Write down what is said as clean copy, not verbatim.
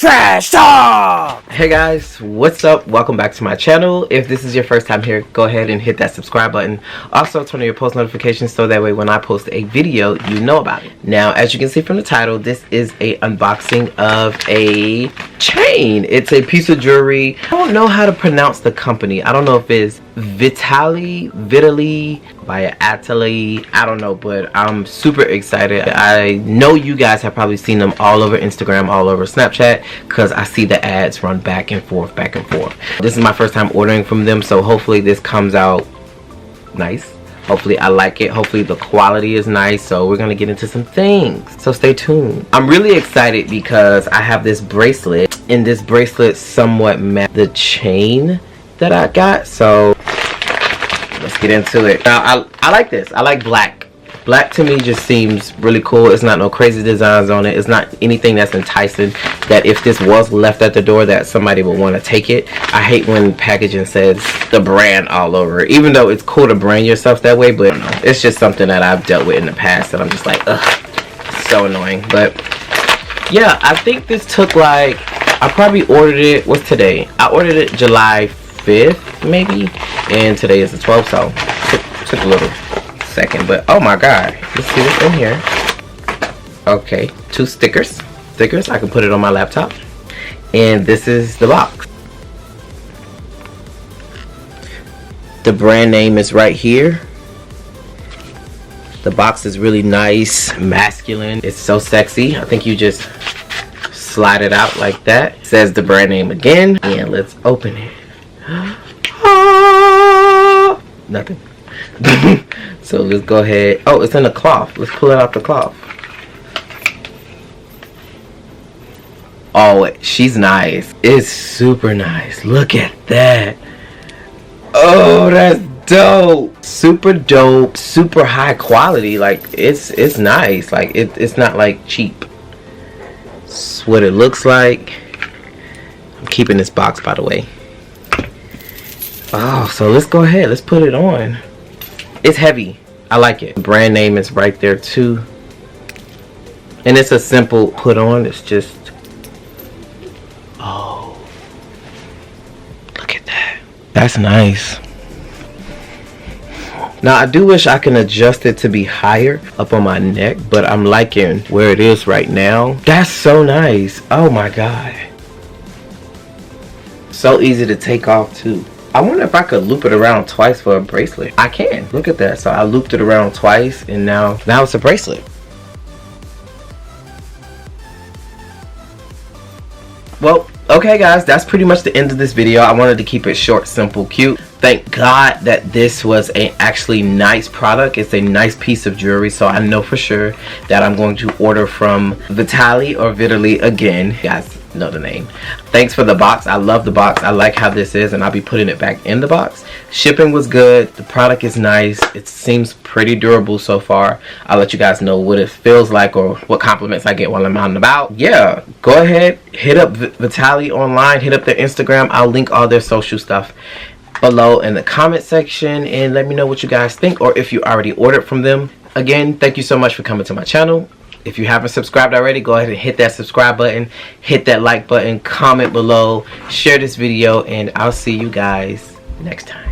Trash Talk! Hey guys, what's up? Welcome back to my channel. If this is your first time here, go ahead and hit that subscribe button. Also turn on your post notifications so that way when I post a video, you know about it. Now, as you can see from the title, this is a unboxing of a chain. It's a piece of jewelry. I don't know how to pronounce the company. I don't know if it's VITALY by VITALY. I don't know, but I'm super excited. I know you guys have probably seen them all over Instagram, all over Snapchat, because I see the ads run back and forth. This is my first time ordering from them, so hopefully this comes out nice. Hopefully I like it. Hopefully the quality is nice. So we're gonna get into some things, so stay tuned. I'm really excited because I have this bracelet, and this bracelet somewhat matches the chain that I got. So let's get into it. Now I like this. I like black. Black to me just seems really cool. It's not no crazy designs on it. It's not anything that's enticing that if this was left at the door that somebody would want to take it. I hate when packaging says the brand all over it, even though it's cool to brand yourself that way, but it's just something that I've dealt with in the past that I'm just like, ugh, so annoying. But yeah, I think this took like, I probably ordered it, what's today? I ordered it July 5th maybe, and today is the 12th, so took a little second. But oh my god, let's see what's in here. Okay, 2 stickers. I can put it on my laptop, and this is the box. The brand name is right here. The box is really nice, masculine. It's so sexy. I think you just slide it out like that. It says the brand name again, and let's open it. Nothing. So let's go ahead. Oh, it's in a cloth. Let's pull it out the cloth. Oh, she's nice. It's super nice. Look at that. Oh, that's dope. Super dope. Super high quality. Like it's nice. Like it's not like cheap. It's what it looks like. I'm keeping this box, by the way. Oh, so let's go ahead. Let's put it on. It's heavy. I like it. The brand name is right there too. And it's a simple put on. It's just, oh, look at that. That's nice. Now I do wish I can adjust it to be higher up on my neck, but I'm liking where it is right now. That's so nice. Oh my god. So easy to take off too. I wonder if I could loop it around twice for a bracelet. I can. Look at that. So I looped it around twice, and now it's a bracelet. Well, okay guys, that's pretty much the end of this video. I wanted to keep it short, simple, cute. Thank God that this was a actually nice product. It's a nice piece of jewelry, so I know for sure that I'm going to order from VITALY or VITALY again. You guys know the name. Thanks for the box. I love the box. I like how this is, and I'll be putting it back in the box. Shipping was good. The product is nice. It seems pretty durable so far. I'll let you guys know what it feels like or what compliments I get while I'm out and about. Yeah, go ahead, hit up VITALY online, hit up their Instagram. I'll link all their social stuff below in the comment section, and let me know what you guys think, or if you already ordered from them. Again, thank you so much for coming to my channel. If you haven't subscribed already, go ahead and hit that subscribe button, hit that like button, comment below, share this video, and I'll see you guys next time.